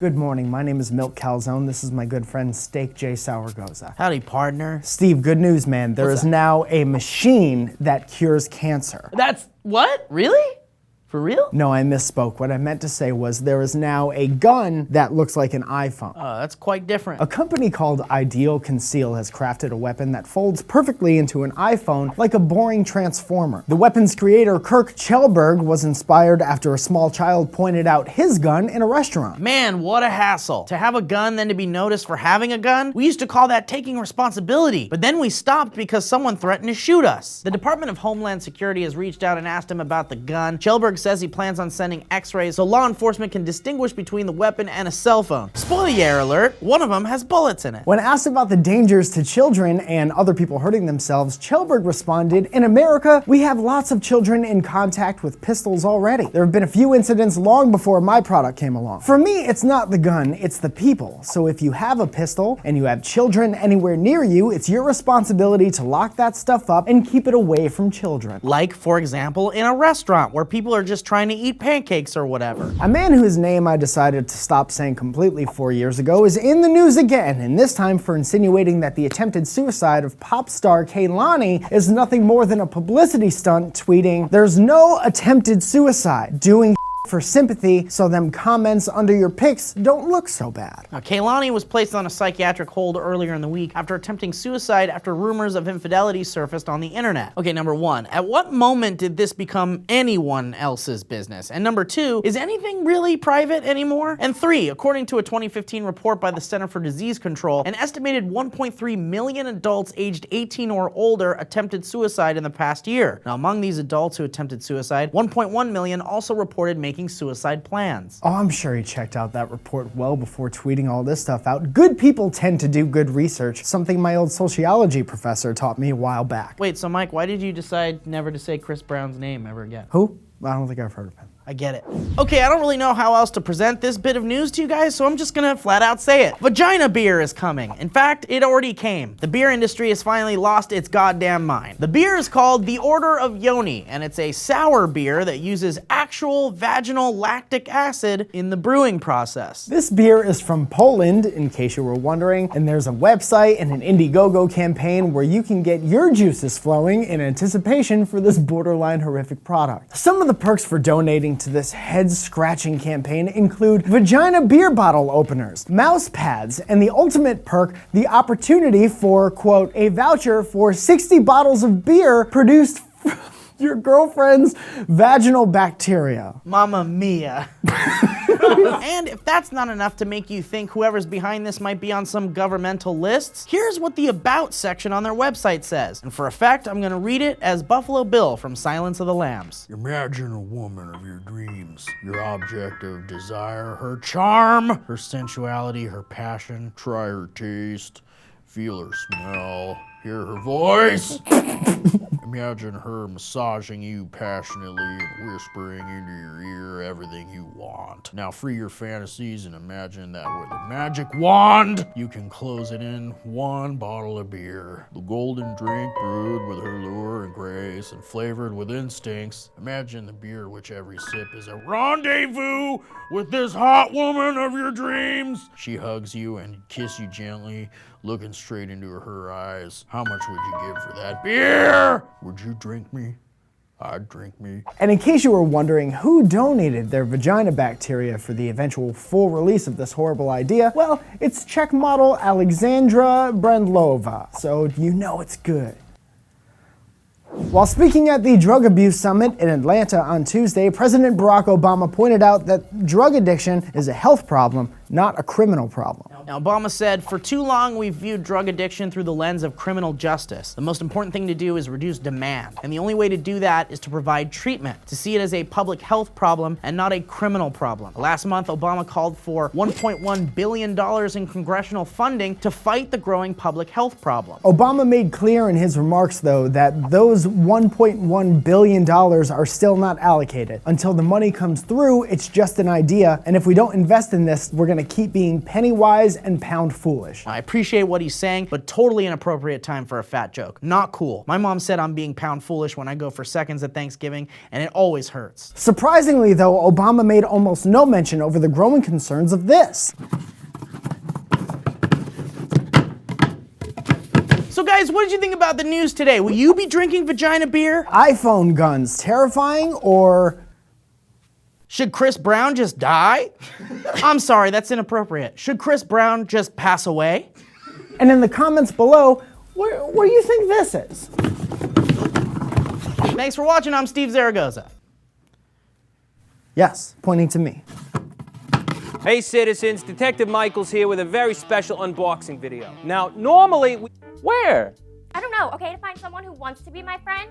Good morning, my name is Milk Calzone. This is my good friend Steak J. Sourgoza. Howdy, partner. Steve, good news, man. There is now a machine that cures cancer. That's what? Really? For real? No, I misspoke. What I meant to say was there is now a gun that looks like an iPhone. That's quite different. A company called Ideal Conceal has crafted a weapon that folds perfectly into an iPhone like a boring transformer. The weapon's creator, Kirk Chelberg, was inspired after a small child pointed out his gun in a restaurant. Man, what a hassle. To have a gun, then to be noticed for having a gun? We used to call that taking responsibility, but then we stopped because someone threatened to shoot us. The Department of Homeland Security has reached out and asked him about the gun. Chelberg says he plans on sending x-rays so law enforcement can distinguish between the weapon and a cell phone. Spoiler alert, one of them has bullets in it. When asked about the dangers to children and other people hurting themselves, Chelberg responded, "In America, we have lots of children in contact with pistols already. There have been a few incidents long before my product came along. For me, it's not the gun, it's the people. So if you have a pistol and you have children anywhere near you, it's your responsibility to lock that stuff up and keep it away from children." Like, for example, in a restaurant where people are just trying to eat pancakes or whatever. A man whose name I decided to stop saying completely 4 years ago is in the news again, and this time for insinuating that the attempted suicide of pop star Kehlani is nothing more than a publicity stunt, tweeting, "There's no attempted suicide. Doing for sympathy, so them comments under your pics don't look so bad." Now, Kehlani was placed on a psychiatric hold earlier in the week after attempting suicide after rumors of infidelity surfaced on the internet. Okay, number one, at what moment did this become anyone else's business? And number two, is anything really private anymore? And three, according to a 2015 report by the Center for Disease Control, an estimated 1.3 million adults aged 18 or older attempted suicide in the past year. Now, among these adults who attempted suicide, 1.1 million also reported making suicide plans. Oh, I'm sure he checked out that report well before tweeting all this stuff out. Good people tend to do good research, something my old sociology professor taught me a while back. Wait, so Mike, why did you decide never to say Chris Brown's name ever again? Who? I don't think I've heard of him. I get it. Okay, I don't really know how else to present this bit of news to you guys, so I'm just gonna flat out say it. Vagina beer is coming. In fact, it already came. The beer industry has finally lost its goddamn mind. The beer is called the Order of Yoni, and it's a sour beer that uses actual vaginal lactic acid in the brewing process. This beer is from Poland, in case you were wondering, and there's a website and an Indiegogo campaign where you can get your juices flowing in anticipation for this borderline horrific product. Some of the perks for donating to this head-scratching campaign include vagina beer bottle openers, mouse pads, and the ultimate perk, the opportunity for, quote, a voucher for 60 bottles of beer produced from your girlfriend's vaginal bacteria. Mamma mia. And if that's not enough to make you think whoever's behind this might be on some governmental lists, here's what the About section on their website says. And for effect, I'm gonna read it as Buffalo Bill from Silence of the Lambs. Imagine a woman of your dreams, your object of desire, her charm, her sensuality, her passion. Try her taste, feel her smell, hear her voice. Imagine her massaging you passionately and whispering into your ear everything you want. Now free your fantasies and imagine that with a magic wand, you can close it in one bottle of beer. The golden drink brewed with her lure and grace and flavored with instincts. Imagine the beer which every sip is a rendezvous with this hot woman of your dreams. She hugs you and kisses you gently, looking straight into her eyes. How much would you give for that beer? Would you drink me? I'd drink me. And in case you were wondering who donated their vagina bacteria for the eventual full release of this horrible idea, well, it's Czech model Alexandra Brandlova, so you know it's good. While speaking at the Drug Abuse Summit in Atlanta on Tuesday, President Barack Obama pointed out that drug addiction is a health problem, not a criminal problem. Now, Obama said, "For too long, we've viewed drug addiction through the lens of criminal justice. The most important thing to do is reduce demand. And the only way to do that is to provide treatment, to see it as a public health problem and not a criminal problem." Last month, Obama called for $1.1 billion in congressional funding to fight the growing public health problem. Obama made clear in his remarks, though, that those $1.1 billion are still not allocated. Until the money comes through, it's just an idea, and if we don't invest in this, we're gonna keep being penny wise and pound foolish. I appreciate what he's saying, but totally inappropriate time for a fat joke. Not cool. My mom said I'm being pound foolish when I go for seconds at Thanksgiving, and it always hurts. Surprisingly though, Obama made almost no mention over the growing concerns of this. So guys, what did you think about the news today? Will you be drinking vagina beer? iPhone guns, terrifying or... Should Chris Brown just die? I'm sorry, that's inappropriate. Should Chris Brown just pass away? And in the comments below, where do you think this is? Thanks for watching, I'm Steve Zaragoza. Yes, pointing to me. Hey citizens, Detective Michael's here with a very special unboxing video. Now, normally Where? I don't know, okay, to find someone who wants to be my friend?